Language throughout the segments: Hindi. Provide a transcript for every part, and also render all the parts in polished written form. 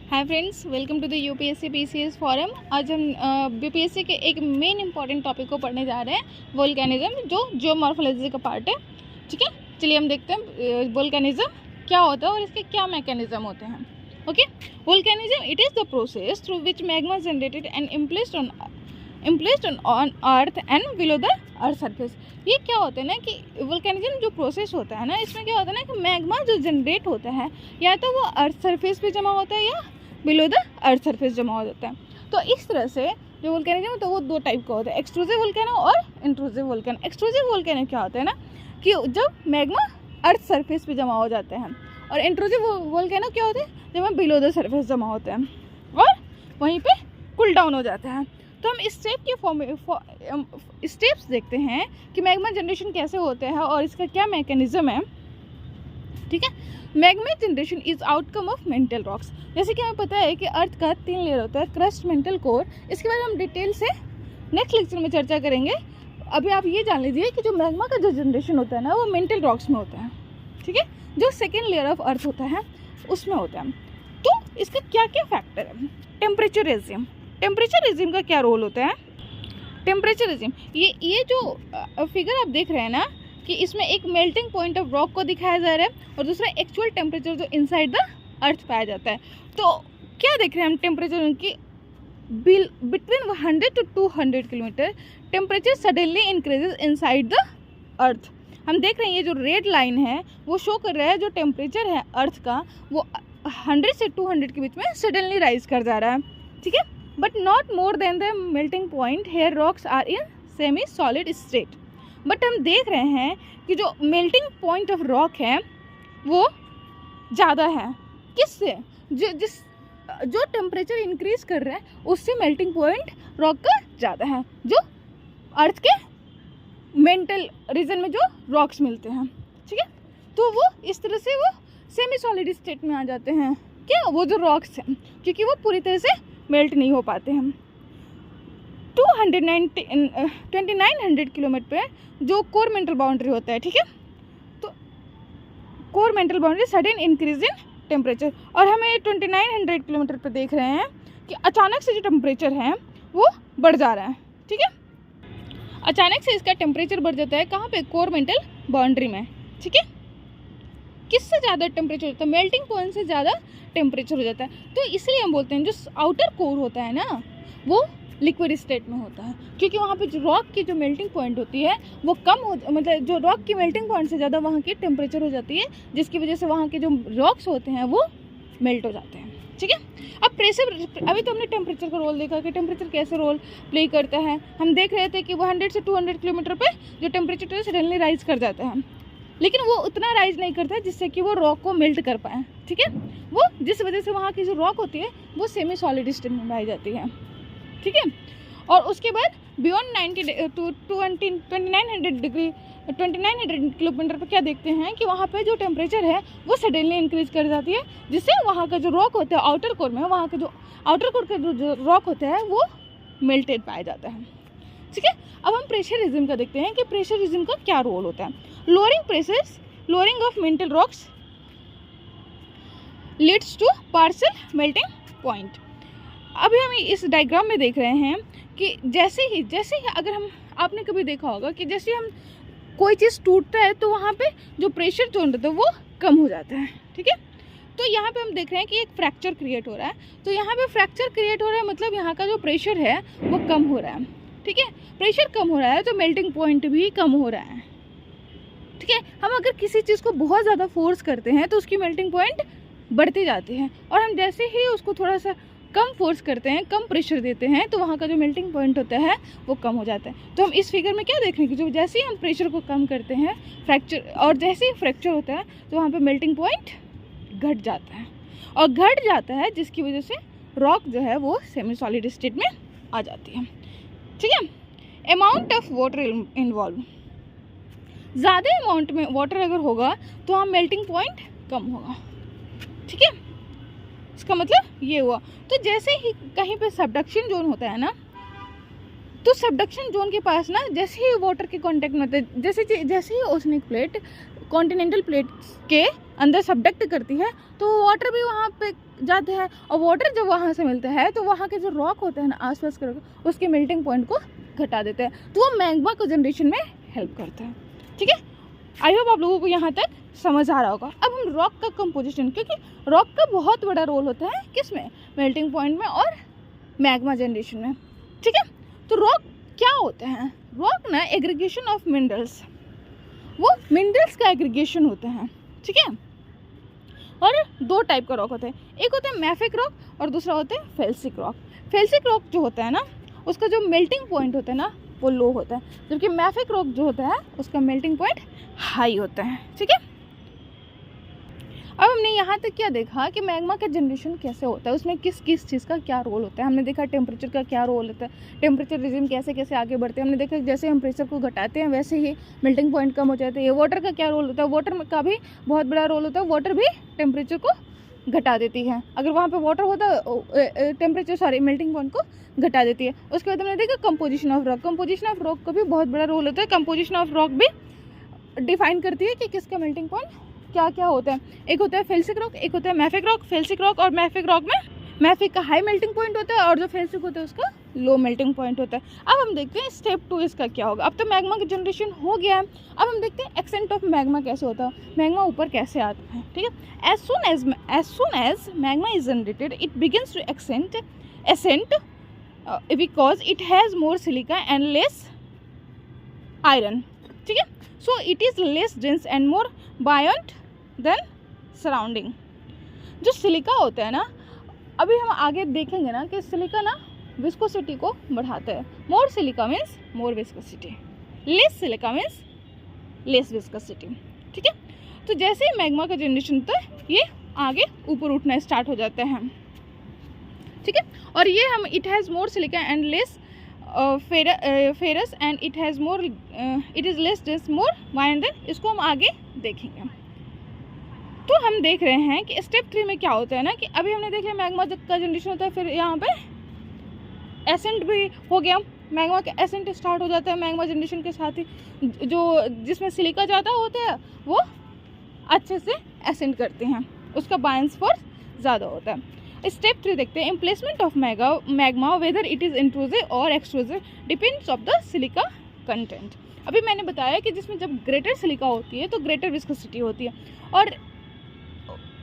Hi friends, welcome to the UPSC PCS forum. आज हम बीपीएससी के एक मेन इंपॉर्टेंट टॉपिक को पढ़ने जा रहे हैं, वोल्केनिज्म, जो जियोमॉर्फोलॉजी का पार्ट है। ठीक है, चलिए हम देखते हैं वोल्केनिज्म क्या होता है और इसके क्या मैकेनिज्म होते हैं। Okay, volcanism it is the process through which magma generated and emplaced on earth and below the earth surface. ये क्या होता है ना कि वोल्केनिज्म जो प्रोसेस होता है ना, इसमें क्या होता है ना कि मैग्मा जो जनरेट होता है या तो वो अर्थ सरफेस पे जमा होता है या बिलो द अर्थ सरफेस जमा हो जाता है। तो इस तरह से जो वोल्केनिज्म तो वो दो टाइप का होता है, एक्सट्रूसिव वोल्केनो और इंट्रूसिव वोल्केनो। एक्सट्रूसिव वोल्केनो क्या होता है ना कि जब मैग्मा अर्थ सरफेस पे जमा हो जाते हैं, और इंट्रूसिव वोल्केनो क्या होता है जब हम बिलो द सरफेस जमा होते हैं और वहीं पे कूल डाउन हो जाता है। तो हम स्टेप के स्टेप्स देखते हैं कि मैग्मा जनरेशन कैसे होता है और इसका क्या मैकेनिज्म है। ठीक है, magma generation is outcome of mantle rocks. जैसे कि हमें पता है कि अर्थ का 3 लेयर होता है, क्रस्ट, मेंटल, कोर। इसके बारे में हम डिटेल से नेक्स्ट लेक्चर में चर्चा करेंगे। अभी आप ये जान लीजिए कि जो मैग्मा का जो जनरेशन होता है ना, वो मेंटल रॉक्स में होता है। ठीक है, जो सेकेंड लेयर ऑफ अर्थ होता है उसमें होता है। तो इसका क्या क्या फैक्टर है। टेम्परेचर रेजिम, टेम्परेचर रेजिम का क्या रोल होता है। टेम्परेचर रेजिम, ये जो फिगर आप देख रहे हैं ना कि इसमें एक मेल्टिंग पॉइंट ऑफ रॉक को दिखाया जा रहा है और दूसरा एक्चुअल टेम्परेचर जो इनसाइड द अर्थ पाया जाता है। तो क्या देख रहे हैं हम, टेम्परेचर उनकी between 100 to 200 kilometre temperature suddenly increases inside the earth. हम देख रहे हैं ये जो रेड लाइन है वो शो कर रहा है जो टेम्परेचर है अर्थ का वो 100 से 200 के बीच में सडनली राइज कर जा रहा है। ठीक है, but not more than the melting point, here rocks are in semi solid state. But हम देख रहे हैं कि जो मेल्टिंग पॉइंट ऑफ रॉक है वो ज़्यादा है। किससे? जो टेम्परेचर इंक्रीज कर रहा है उससे मेल्टिंग पॉइंट रॉक का ज़्यादा है, जो अर्थ के मेंटल रीजन में जो रॉक्स मिलते हैं। ठीक है, तो वो इस तरह से वो सेमी सॉलिड स्टेट में आ जाते हैं। क्या वो जो रॉक्स हैं, क्योंकि वो पूरी तरह से मेल्ट नहीं हो पाते हैं। 2900 किलोमीटर पे जो कोर मेंटल बाउंड्री होता है। ठीक है, तो core mantle boundary sudden increase in temperature, और हमें 2900 किलोमीटर पे देख रहे हैं कि अचानक से जो टेम्परेचर है वो बढ़ जा रहा है। ठीक है, अचानक से इसका टेम्परेचर बढ़ जाता है कहाँ पे, कोर मेंटल बाउंड्री में। ठीक है, किससे ज़्यादा टेम्परेचर होता है, मेल्टिंग पॉइंट से ज़्यादा टेम्परेचर हो जाता है। तो इसलिए हम बोलते हैं जो आउटर कोर होता है ना वो लिक्विड स्टेट में होता है, क्योंकि वहाँ पे जो रॉक की जो मेल्टिंग पॉइंट होती है वो कम हो, मतलब जो रॉक की मेल्टिंग पॉइंट से ज़्यादा वहाँ की टेम्परेचर हो जाती है, जिसकी वजह से वहाँ के जो रॉक्स होते हैं वो मेल्ट हो जाते हैं। ठीक है, अब प्रेशर, अभी तो हमने टेम्परेचर का रोल देखा कि टेम्परेचर कैसे रोल प्ले करता है। हम देख रहे थे कि 100 से 200 किलोमीटर पे जो टेम्परेचर है सडनली राइज कर जाता है, लेकिन वो उतना राइज नहीं करता है जिससे कि वो रॉक को मेल्ट कर पाए। ठीक है, वो जिस वजह से वहाँ की जो रॉक होती है वो सेमी सॉलिड स्टेट में पाई जाती है। ठीक है, और उसके बाद बियॉन्ड 2900 किलोमीटर पर क्या देखते हैं कि वहाँ पे जो टेम्परेचर है वो सडनली इंक्रीज कर जाती है, जिससे वहाँ का जो रॉक होता है आउटर कोर में, वहाँ का जो आउटर कोर का जो रॉक होता है वो मेल्टेड पाया जाता है। ठीक है, अब हम प्रेशर रिजिम का देखते हैं कि प्रेशर रिजिम का क्या रोल होता है। Lowering of mantle rocks leads to partial melting point. अभी हम इस डायग्राम में देख रहे हैं कि जैसे ही अगर हम, आपने कभी देखा होगा कि जैसे हम कोई चीज़ टूटता है तो वहाँ पे जो प्रेशर जो होता है वो कम हो जाता है। ठीक है, तो यहाँ पे हम देख रहे हैं कि एक फ्रैक्चर क्रिएट हो रहा है। तो यहाँ पे फ्रैक्चर क्रिएट हो रहा है मतलब यहाँ का जो प्रेशर है वो कम हो रहा है। ठीक है, प्रेशर कम हो रहा है तो मेल्टिंग पॉइंट भी कम हो रहा है। ठीक है, हम अगर किसी चीज़ को बहुत ज़्यादा फोर्स करते हैं तो उसकी मेल्टिंग पॉइंट बढ़ती जाती है, और हम जैसे ही उसको थोड़ा सा कम फोर्स करते हैं, कम प्रेशर देते हैं, तो वहाँ का जो मेल्टिंग पॉइंट होता है वो कम हो जाता है। तो हम इस फिगर में क्या देख रहे हैं कि जो जैसे ही हम प्रेशर को कम करते हैं फ्रैक्चर, और जैसे ही फ्रैक्चर होता है तो वहाँ पे मेल्टिंग पॉइंट घट जाता है, और घट जाता है जिसकी वजह से रॉक जो है वो सेमी सॉलिड स्टेट में आ जाती है। ठीक है, अमाउंट ऑफ वाटर इन्वॉल्व, ज़्यादा अमाउंट में वाटर अगर होगा तो वहाँ मेल्टिंग पॉइंट कम होगा। ठीक है, इसका मतलब ये हुआ। तो जैसे ही कहीं पे सबडक्शन जोन होता है ना, तो सबडक्शन जोन के पास ना जैसे ही वाटर के कांटेक्ट में होता है, जैसे ही ओशनिक प्लेट कॉन्टिनेंटल प्लेट के अंदर सबडक्ट करती है तो वाटर भी वहाँ पे जाते हैं, और वाटर जब वहाँ से मिलता है तो वहाँ के जो रॉक होते हैं ना आसपास के रॉक, उसके मेल्टिंग पॉइंट को घटा देते हैं, तो वो मैग्मा को जनरेशन में हेल्प करता है। ठीक है, आई होप आप लोगों को यहाँ तक समझ आ रहा होगा। अब हम रॉक का कंपोजिशन, क्योंकि रॉक का बहुत बड़ा रोल होता है किसमें, मेल्टिंग पॉइंट में और मैग्मा जनरेशन में। ठीक है, तो रॉक क्या होते हैं, रॉक ना एग्रीगेशन ऑफ मिनरल्स, वो मिनरल्स का एग्रीगेशन होते हैं। ठीक है, और दो टाइप का रॉक होता है, एक होता है मैफिक रॉक और दूसरा होता है फेल्सिक रॉक। फेल्सिक रॉक जो होता है ना उसका जो मेल्टिंग पॉइंट होता है ना वो लो होता है, जबकि मैफिक रॉक जो होता है उसका मेल्टिंग पॉइंट हाई होता है। ठीक है, अब हमने यहाँ तक क्या देखा कि मैग्मा का जनरेशन कैसे होता है, उसमें किस किस चीज़ का क्या रोल होता है। हमने देखा टेम्परेचर का क्या रोल होता है, टेम्परेचर रिजिम कैसे कैसे आगे बढ़ते हैं। हमने देखा जैसे हम प्रेशर को घटाते हैं वैसे ही मेल्टिंग पॉइंट कम हो जाते हैं। वाटर का क्या रोल होता है, वाटर का भी बहुत बड़ा रोल होता है, वाटर भी टेम्परेचर को घटा देती है। अगर वहाँ पे वाटर होता टेम्परेचर मेल्टिंग पॉइंट को घटा देती है। उसके बाद हमने देखा composition of rock, composition of rock का भी बहुत बड़ा रोल होता है। कंपोजिशन ऑफ रॉक भी डिफाइन करती है कि किसका मेल्टिंग पॉइंट क्या क्या होता है। एक होता है फेल्सिक रॉक, एक होता है मैफिक रॉक। फेल्सिक रॉक और मैफिक रॉक में मैफिक का हाई मेल्टिंग पॉइंट होता है और जो फेल्सिक होता है उसका लो मेल्टिंग पॉइंट होता है। अब हम देखते हैं स्टेप 2 इसका क्या होगा। अब तो मैग्मा का जनरेशन हो गया है, अब हम देखते हैं एक्सेंट ऑफ मैग्मा कैसे होता है, मैग्मा ऊपर कैसे आता है। ठीक है, as soon as magma is generated it begins to ascent because it has more silica and less iron. ठीक है, so it is less dense and more buoyant than surrounding. जो सिलिका होता है ना, अभी हम आगे देखेंगे ना कि सिलिका ना विस्कोसिटी को बढ़ाता है। More silica means more viscosity, less silica means less viscosity. ठीक है, तो जैसे ही मैग्मा का जनरेशन होता है ये आगे ऊपर उठना स्टार्ट हो जाते हैं। ठीक है, और ये हम it has more silica and less ferrous and it has more it is less dense more wine than, इसको हम आगे देखेंगे। तो हम देख रहे हैं कि स्टेप 3 में क्या होता है ना कि अभी हमने देखा मैग्मा का जनरेशन होता है, फिर यहाँ पे एसेंट भी हो गया, मैग्मा का एसेंट स्टार्ट हो जाता है। मैग्मा जनरेशन के साथ ही जो जिसमें सिलिका ज़्यादा होता है वो अच्छे से एसेंट करते हैं, उसका बायंस फोर्स ज़्यादा होता है। स्टेप 3 देखते हैं, emplacement of magma whether it is intrusive और extrusive depends of the silica content. अभी मैंने बताया कि जिसमें जब ग्रेटर सिलिका होती है तो ग्रेटर विस्कोसिटी होती है, और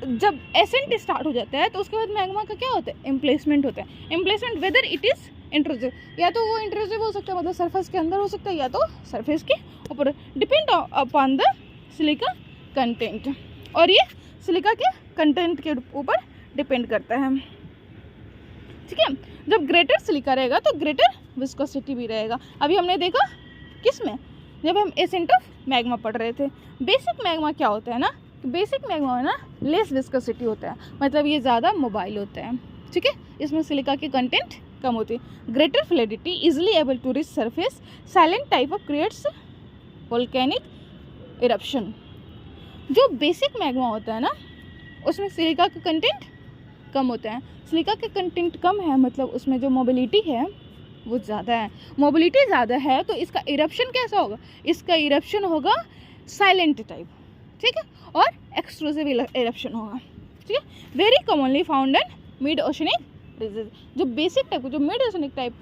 जब एसेंट स्टार्ट हो जाता है तो उसके बाद मैग्मा का क्या होता है, एम्प्लेसमेंट होता है। Emplacement weather it is intrusive, या तो वो इंट्रूसिव हो सकता है मतलब सरफेस के अंदर हो सकता है, या तो सरफेस के ऊपर, depend upon the silica content, और ये सिलिका के कंटेंट के ऊपर डिपेंड करता है। ठीक है, जब ग्रेटर सिलिका रहेगा तो ग्रेटर विस्कोसिटी भी रहेगा। अभी हमने देखा किस में, जब हम एसेंट ऑफ मैग्मा पढ़ रहे थे। बेसिक मैग्मा क्या होता है ना, बेसिक मैग्मा में ना लेस विस्कोसिटी होता है, मतलब ये ज़्यादा मोबाइल होता है। ठीक है, इसमें सिलिका की कंटेंट कम होती है। Greater fluidity easily able to reach surface, silent type of creates volcanic eruption. जो बेसिक मैग्मा होता है ना उसमें सिलिका का कंटेंट कम होता है। सिलिका का कंटेंट कम है मतलब उसमें जो मोबिलिटी है वो ज़्यादा है। मोबिलिटी ज़्यादा है तो इसका इरप्शन कैसा होगा, इसका इरप्शन होगा साइलेंट टाइप। ठीक है, और एक्सट्रूसिव इरप्शन होगा। ठीक है, very commonly found in mid oceanic ridges. जो बेसिक टाइप, जो मिड ओशनिक टाइप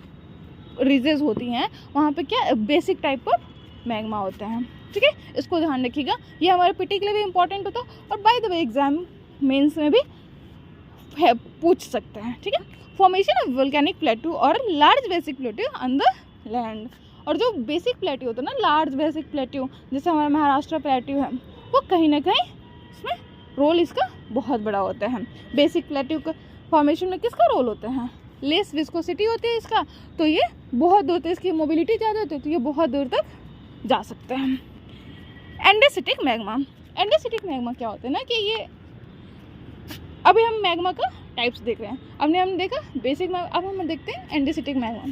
रिजेज होती हैं वहाँ पे क्या बेसिक टाइप ऑफ मैग्मा होता है। ठीक है, इसको ध्यान रखिएगा, ये हमारे पीटी के लिए भी इंपॉर्टेंट होता है और by the way exam mains में भी पूछ सकते हैं। ठीक है, फॉर्मेशन ऑफ वोल्केनिक प्लेट्यू और large basic plateau on the land. और जो बेसिक प्लेट्यू होता है ना, लार्ज बेसिक प्लेट्यू, जैसे हमारा महाराष्ट्र प्लेट्यू है, वो कहीं ना कहीं इसमें रोल इसका बहुत बड़ा होता है। बेसिक प्लेट्यू का फॉर्मेशन में किसका रोल होता है, लेस विस्कोसिटी होती है इसका, तो ये बहुत दूर तक, इसकी मोबिलिटी ज़्यादा होती है तो ये बहुत दूर तक जा सकते हैं। एंडेसिटिक मैग्मा, एंडेसिटिक मैग्मा क्या होता है ना कि ये, अभी हम मैग्मा का टाइप्स देख रहे हैं, हमने देखा बेसिक मैग्मा, अब हम देखते हैं एंडेसिटिक मैग्मा।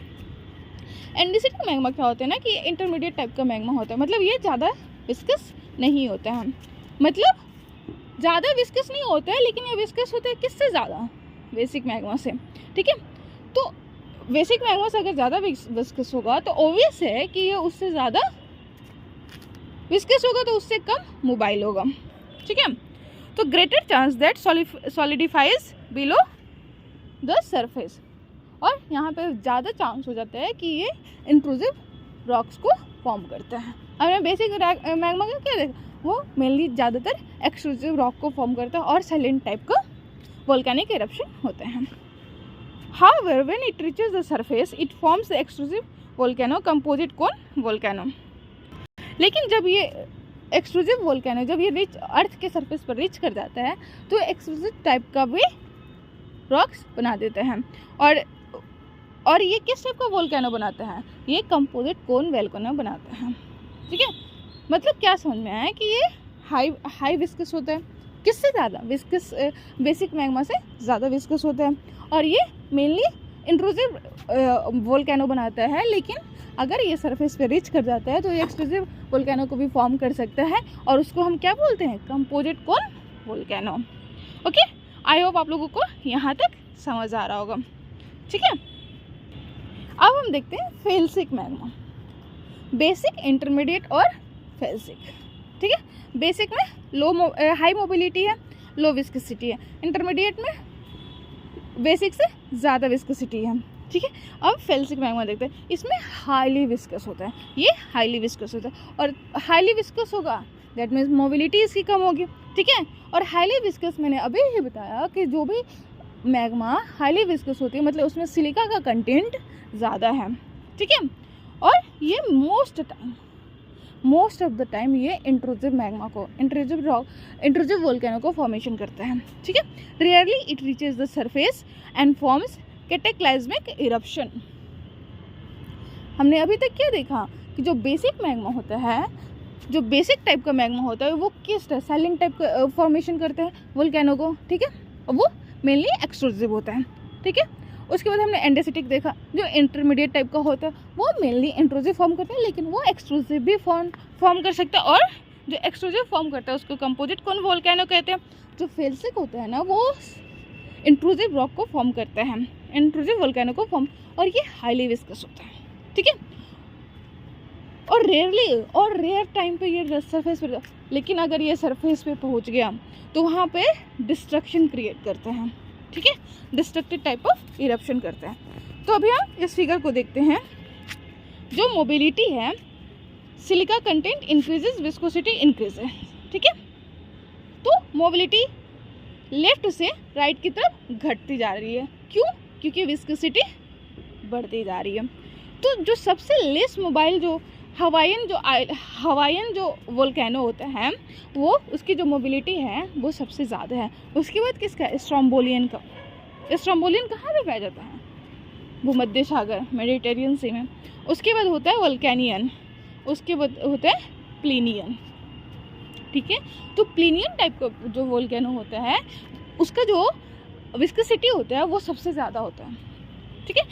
एंडेसिटिक मैग्मा क्या होता है ना कि ये इंटरमीडिएट टाइप का मैग्मा होता है, मतलब ये ज़्यादा विस्कस नहीं होता है, मतलब ज़्यादा विस्कस नहीं होता है, लेकिन ये विस्कस होता है किससे ज़्यादा, बेसिक मैग्मा से। ठीक है, तो बेसिक मैग्मा से अगर ज़्यादा विस्कस होगा तो ऑब्वियस है कि ये उससे ज़्यादा विस्कस होगा तो उससे कम मोबाइल होगा। ठीक है, तो greater chance that solidifies below the surface, और यहाँ पे ज़्यादा चांस हो जाता है कि ये इंट्रूसिव रॉक्स को फॉर्म करते हैं। हमने बेसिक मैग्मा का क्या देखा, वो मेनली ज़्यादातर एक्सट्रूसिव रॉक को फॉर्म करता है और साइलेंट टाइप का वोल्केनिक एरप्शन होते हैं। However, when it reaches the surface, it forms the extrusive volcano, composite cone volcano. लेकिन जब ये एक्सट्रूसिव वोल्केनो जब ये अर्थ के सरफेस पर रीच कर जाता है तो एक्सट्रूसिव टाइप का भी रॉक्स बना देते हैं। और ये किस टाइप का वोल्केनो बनाते हैं, ये कंपोजिट कोन वोल्केनो बनाते हैं। ठीक है, मतलब क्या समझ में आया कि ये हाई विस्कस होता है, किससे ज़्यादा विस्कस, बेसिक मैग्मा से ज़्यादा विस्कस होता है, और ये मेनली इंट्रूसिव वोल्केनो बनाता है। लेकिन अगर ये सरफेस पे रीच कर जाता है तो ये एक्सट्रूसिव वोल्केनो को भी फॉर्म कर सकता है, और उसको हम क्या बोलते हैं, composite cone volcano. Okay, I hope आप लोगों को यहाँ तक समझ आ रहा होगा। ठीक है, अब हम देखते हैं फेल्सिक मैग्मा, बेसिक, इंटरमीडिएट और फेल्सिक। ठीक है, बेसिक में हाई मोबिलिटी है, लो विस्कोसिटी है, इंटरमीडिएट में बेसिक से ज़्यादा विस्कोसिटी है। ठीक है, अब फेल्सिक मैग्मा देखते हैं, इसमें हाईली विस्कस होता है, ये हाईली विस्कस होता है, और हाईली विस्कस होगा दैट मीन्स मोबिलिटी इसकी कम होगी। ठीक है, और हाईली विस्कस मैंने अभी ही बताया कि जो भी मैग्मा हाईली विस्कस होती है मतलब उसमें सिलिका का कंटेंट ज़्यादा है। ठीक है, और ये मोस्ट ऑफ द टाइम ये इंट्रूसिव मैग्मा को, इंट्रूसिव वोल्केनो को फॉर्मेशन करता है। ठीक है, rarely it reaches the surface and forms cataclysmic eruption. हमने अभी तक क्या देखा कि जो बेसिक मैग्मा होता है, जो बेसिक टाइप का मैग्मा होता है वो किस तरह साइलेंट टाइप का फॉर्मेशन करते हैं वोल्केनो को। ठीक है, और वो मेनली एक्सट्रूसिव होता है। ठीक है, उसके बाद हमने एंडेसिटिक देखा, जो इंटरमीडिएट टाइप का होता है वो मेनली इंट्रूसिव फॉर्म करता है, लेकिन वो एक्सट्रूसिव भी फॉर्म कर सकता है, और जो एक्सट्रूसिव फॉर्म करता है उसको कंपोजिट कोन वोल्केनो कहते हैं। जो फेल्सिक होता है ना वो इंट्रूसिव रॉक को फॉर्म करता है, इंट्रूसिव वोल्केनो को फॉर्म, और ये हाईली विस्कस होता है। ठीक है, और रेयर टाइम पे ये सरफेस पर, लेकिन अगर ये सरफेस पे पहुंच गया तो वहाँ पे डिस्ट्रक्शन क्रिएट करते हैं। ठीक है, डिस्ट्रक्टिव टाइप ऑफ इरप्शन करते हैं। तो अभी हम इस फिगर को देखते हैं, जो मोबिलिटी है, silica content increases, viscosity increases. ठीक है, तो मोबिलिटी लेफ्ट से राइट की तरफ घटती जा रही है, क्यों, क्योंकि विस्कोसिटी बढ़ती जा रही है। तो जो सबसे लेस मोबाइल जो हवाईयन जो वोल्केनो होता है वो उसकी जो मोबिलिटी है वो सबसे ज़्यादा है। उसके बाद किसका, स्ट्रोम्बोलियन का। स्ट्रोम्बोलियन कहाँ पे पाया जाता है, भूमध्य सागर, मेडिटेरियन सी में। उसके बाद होता है वोल्केनियन, उसके बाद होता है प्लिनियन। ठीक है, तो प्लिनियन टाइप का जो वोल्केनो होता है उसका जो विस्कोसिटी होता है वो सबसे ज़्यादा होता है। ठीक है,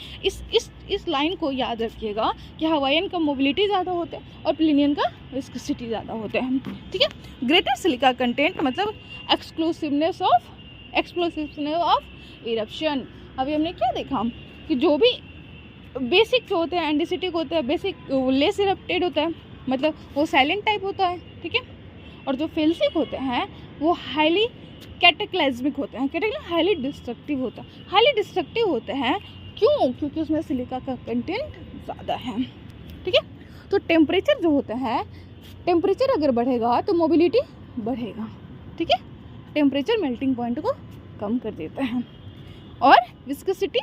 इस लाइन को याद रखिएगा कि हवाईयन का मोबिलिटी ज़्यादा होता है और प्लिनियन का विस्कोसिटी ज़्यादा होता है। ठीक है, ग्रेटर सिलिका कंटेंट मतलब एक्सप्लोसिवनेस ऑफ इरप्शन। अभी हमने क्या देखा कि जो भी बेसिक जो होते हैं, एंडेसिटिक होता है, बेसिक लेस इरप्टेड होता है, मतलब वो साइलेंट टाइप होता है। ठीक है, और जो फेल्सिक होते हैं वो हाईली कैटाक्लाइज्मिक होते हैं, हाईली डिस्ट्रक्टिव होता है। हाईली डिस्ट्रक्टिव होते हैं क्यों, क्योंकि उसमें सिलिका का कंटेंट ज़्यादा है। ठीक है, तो टेम्परेचर जो होता है, टेम्परेचर अगर बढ़ेगा तो मोबिलिटी बढ़ेगा। ठीक है, टेम्परेचर मेल्टिंग पॉइंट को कम कर देता है और विस्कोसिटी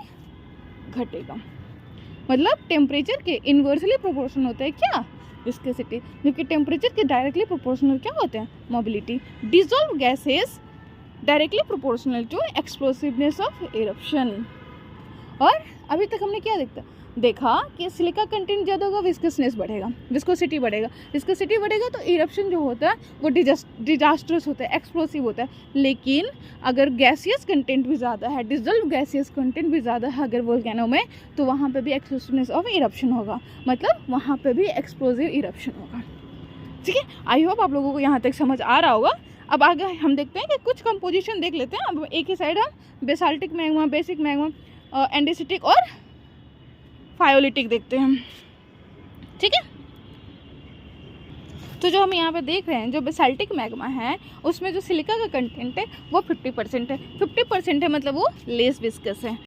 घटेगा। मतलब टेम्परेचर के इन्वर्सली प्रोपोर्शनल होता है क्या, विस्कोसिटी, जबकि टेम्परेचर के डायरेक्टली प्रोपोर्शनल क्या होते हैं, mobility. Dissolve gases directly proportional to explosiveness of eruption. और अभी तक हमने क्या देखा कि सिलिका कंटेंट ज़्यादा होगा, विस्कसनेस बढ़ेगा, विस्कोसिटी बढ़ेगा। विस्कोसिटी बढ़ेगा तो इरप्शन जो होता है वो डिजास्ट्रस होता है, एक्सप्लोसिव होता है। लेकिन अगर गैसियस कंटेंट भी ज़्यादा है, डिसॉल्व गैसियस कंटेंट भी ज़्यादा है अगर वोल्केनो में, तो वहाँ पे भी एक्सप्लोसिवनेस ऑफ इरप्शन होगा, मतलब वहाँ पे भी एक्सप्लोसिव इरप्शन होगा। ठीक है, आई होप आप लोगों को यहाँ तक समझ आ रहा होगा। अब आगे हम देखते हैं कि कुछ कंपोजिशन देख लेते हैं। अब एक ही साइड हम बेसाल्टिक मैग्मा, बेसिक मैग्मा, एंडेसिटिक और फायोलिटिक देखते हैं। ठीक है, तो जो हम यहाँ पे देख रहे हैं जो बेसाल्टिक मैग्मा है उसमें जो सिलिका का कंटेंट है वो 50% है। 50% है मतलब वो लेस विस्कस है।